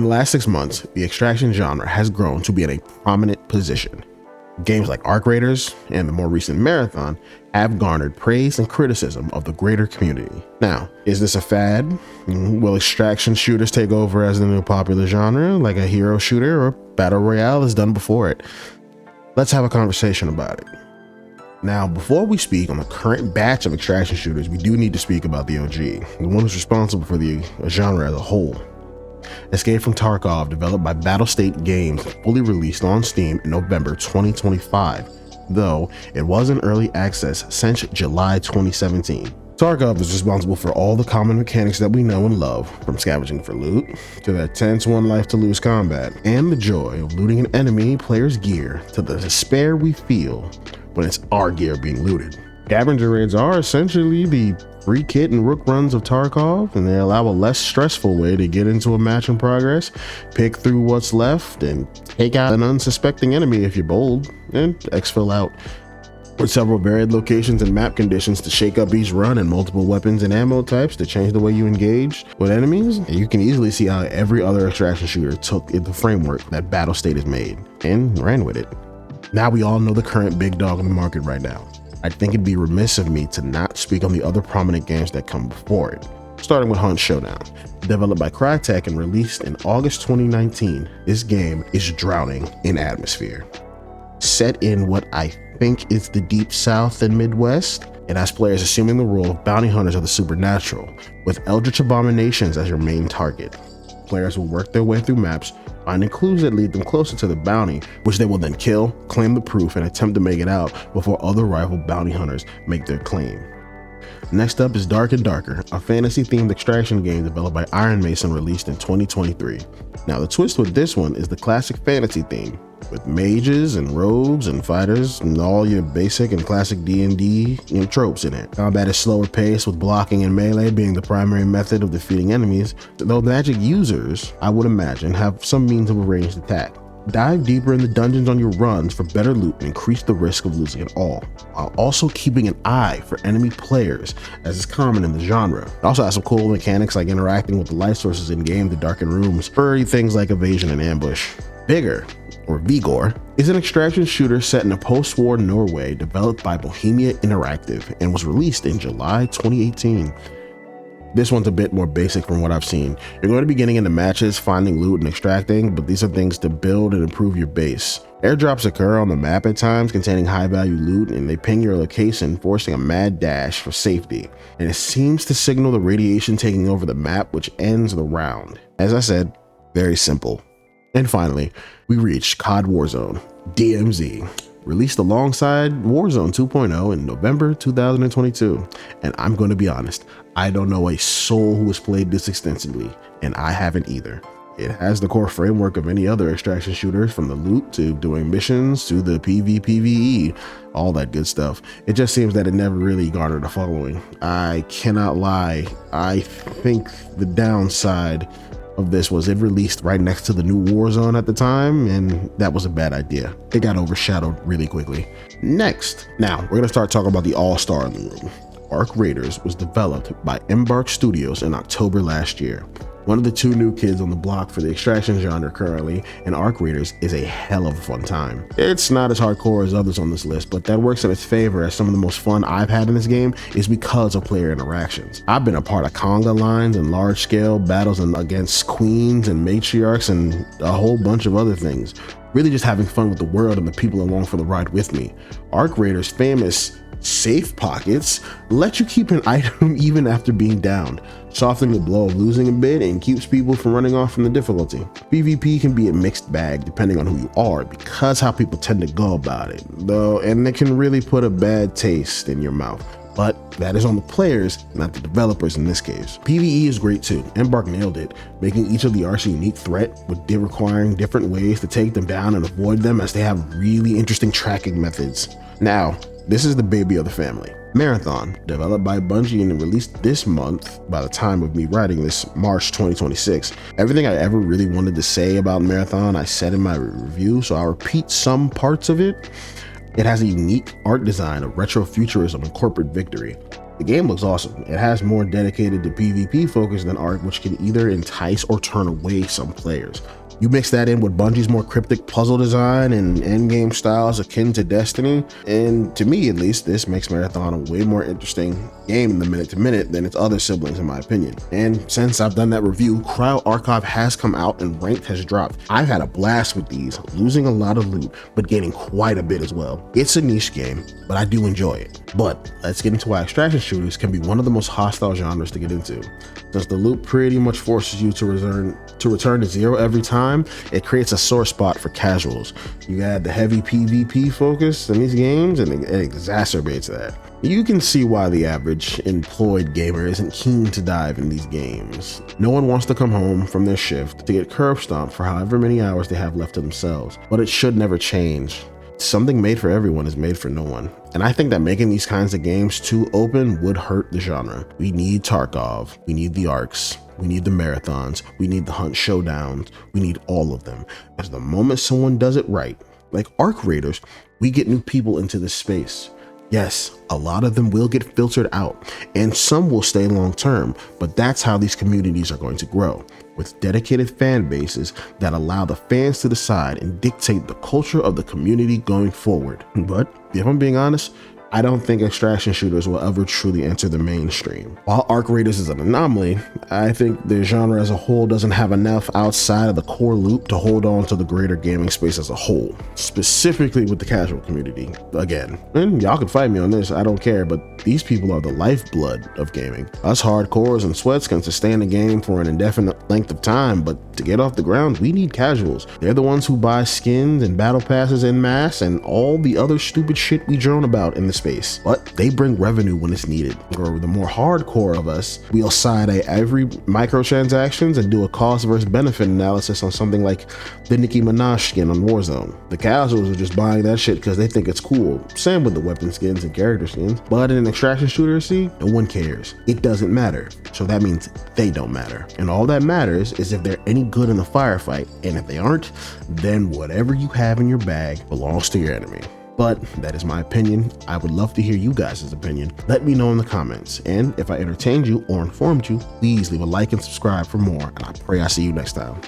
the last 6 months, the extraction genre has grown to be in a prominent position. Games like Arc Raiders and the more recent Marathon have garnered praise and criticism of the greater community. Now, is this a fad? Will extraction shooters take over as the new popular genre, like a hero shooter or battle royale has done before it? Let's have a conversation about it. Now, before we speak on the current batch of extraction shooters, we do need to speak about the OG, the one who's responsible for the genre as a whole. Escape from Tarkov, developed by Battlestate Games, fully released on Steam in November 2025, though it was in early access since July 2017. Tarkov is responsible for all the common mechanics that we know and love, from scavenging for loot, to that tense one life to lose combat, and the joy of looting an enemy player's gear, to the despair we feel when it's our gear being looted. Scavenger raids are essentially the free kit and rook runs of Tarkov, and they allow a less stressful way to get into a match in progress, pick through what's left, and take out an unsuspecting enemy if you're bold, and exfil out. With several varied locations and map conditions to shake up each run, and multiple weapons and ammo types to change the way you engage with enemies, you can easily see how every other extraction shooter took the framework that Battlestate has made and ran with it. Now we all know the current big dog in the market right now. I think it'd be remiss of me to not speak on the other prominent games that come before it. Starting with Hunt Showdown. Developed by Crytek and released in August 2019, this game is drowning in atmosphere. Set in what I think is the Deep South and Midwest, it has players assuming the role of bounty hunters of the supernatural, with eldritch abominations as your main target. Players will work their way through maps, finding clues that lead them closer to the bounty, which they will then kill, claim the proof, and attempt to make it out before other rival bounty hunters make their claim. Next up is Dark and Darker, a fantasy-themed extraction game developed by Iron Mason, released in 2023. Now, the twist with this one is the classic fantasy theme, with mages and rogues and fighters and all your basic and classic D&D tropes in it. Combat is slower paced, with blocking and melee being the primary method of defeating enemies, though magic users, I would imagine, have some means of a ranged attack. Dive deeper in the dungeons on your runs for better loot and increase the risk of losing it all, while also keeping an eye for enemy players, as is common in the genre. It also has some cool mechanics like interacting with the light sources in game to darken rooms for things like evasion and ambush. Vigor, or Vigor, is an extraction shooter set in a post-war Norway, developed by Bohemia Interactive and was released in July 2018. This one's a bit more basic from what I've seen. You're going to be getting into matches, finding loot and extracting, but these are things to build and improve your base. Airdrops occur on the map at times containing high value loot, and they ping your location, forcing a mad dash for safety. And it seems to signal the radiation taking over the map, which ends the round. As I said, very simple. And finally, we reached COD Warzone, DMZ, released alongside Warzone 2.0 in November 2022. And I'm going to be honest, I don't know a soul who has played this extensively, and I haven't either. It has the core framework of any other extraction shooter, from the loot to doing missions to the PvPvE, all that good stuff. It just seems that it never really garnered a following. I cannot lie, I think the downside of this was it released right next to the new Warzone at the time, and that was a bad idea. It got overshadowed really quickly. Next, now we're gonna start talking about the all-star in the room. Arc Raiders was developed by Embark Studios in October last year. One of the two new kids on the block for the extraction genre currently, and Arc Raiders is a hell of a fun time. It's not as hardcore as others on this list, but that works in its favor, as some of the most fun I've had in this game is because of player interactions. I've been a part of conga lines and large scale battles against queens and matriarchs and a whole bunch of other things. Really just having fun with the world and the people along for the ride with me. Arc Raiders' famous safe pockets let you keep an item even after being downed, softening the blow of losing a bit and keeps people from running off from the difficulty. PvP can be a mixed bag depending on who you are, because how people tend to go about it, though, and it can really put a bad taste in your mouth. But that is on the players, not the developers in this case. PvE is great too. Embark nailed it, making each of the arcs a unique threat, with requiring different ways to take them down and avoid them, as they have really interesting tracking methods. Now, this is the baby of the family. Marathon, developed by Bungie and released this month by the time of me writing this, March 2026. Everything I ever really wanted to say about Marathon I said in my review, so I'll repeat some parts of it. It has a unique art design of retrofuturism and corporate victory. The game looks awesome. It has more dedicated to PvP focus than Ark, which can either entice or turn away some players. You mix that in with Bungie's more cryptic puzzle design and endgame styles akin to Destiny, and to me at least, this makes Marathon a way more interesting game in the minute to minute than its other siblings in my opinion. And since I've done that review, Cryo Archive has come out and ranked has dropped. I've had a blast with these, losing a lot of loot, but gaining quite a bit as well. It's a niche game, but I do enjoy it. But let's get into why extraction shooters can be one of the most hostile genres to get into. Since the loot pretty much forces you to return to zero every time, it creates a sore spot for casuals. You add the heavy PvP focus in these games and it exacerbates that. You can see why the average employed gamer isn't keen to dive in these games. No one wants to come home from their shift to get curb stomped for however many hours they have left to themselves, but it should never change. Something made for everyone is made for no one. And I think that making these kinds of games too open would hurt the genre. We need Tarkov, we need the Arks, we need the Marathons, we need the Hunt Showdowns, we need all of them. As the moment someone does it right, like Ark Raiders, we get new people into this space. Yes, a lot of them will get filtered out, and some will stay long term, but that's how these communities are going to grow, with dedicated fan bases that allow the fans to decide and dictate the culture of the community going forward. But if I'm being honest, I don't think extraction shooters will ever truly enter the mainstream. While Ark Raiders is an anomaly, I think the genre as a whole doesn't have enough outside of the core loop to hold on to the greater gaming space as a whole, specifically with the casual community. Again, and y'all can fight me on this, I don't care, but these people are the lifeblood of gaming. Us hardcores and sweats can sustain a game for an indefinite length of time, but to get off the ground, we need casuals. They're the ones who buy skins and battle passes en masse and all the other stupid shit we drone about in the space, but they bring revenue when it's needed. Or the more hardcore of us, we'll side eye every microtransactions and do a cost versus benefit analysis on something like the Nicki Minaj skin on Warzone. The casuals are just buying that shit because they think it's cool. Same with the weapon skins and character skins. But in an extraction shooter, see, no one cares. It doesn't matter. So that means they don't matter. And all that matters is if they're any good in the firefight. And if they aren't, then whatever you have in your bag belongs to your enemy. But that is my opinion. I would love to hear you guys' opinion. Let me know in the comments. And if I entertained you or informed you, please leave a like and subscribe for more. And I pray I see you next time.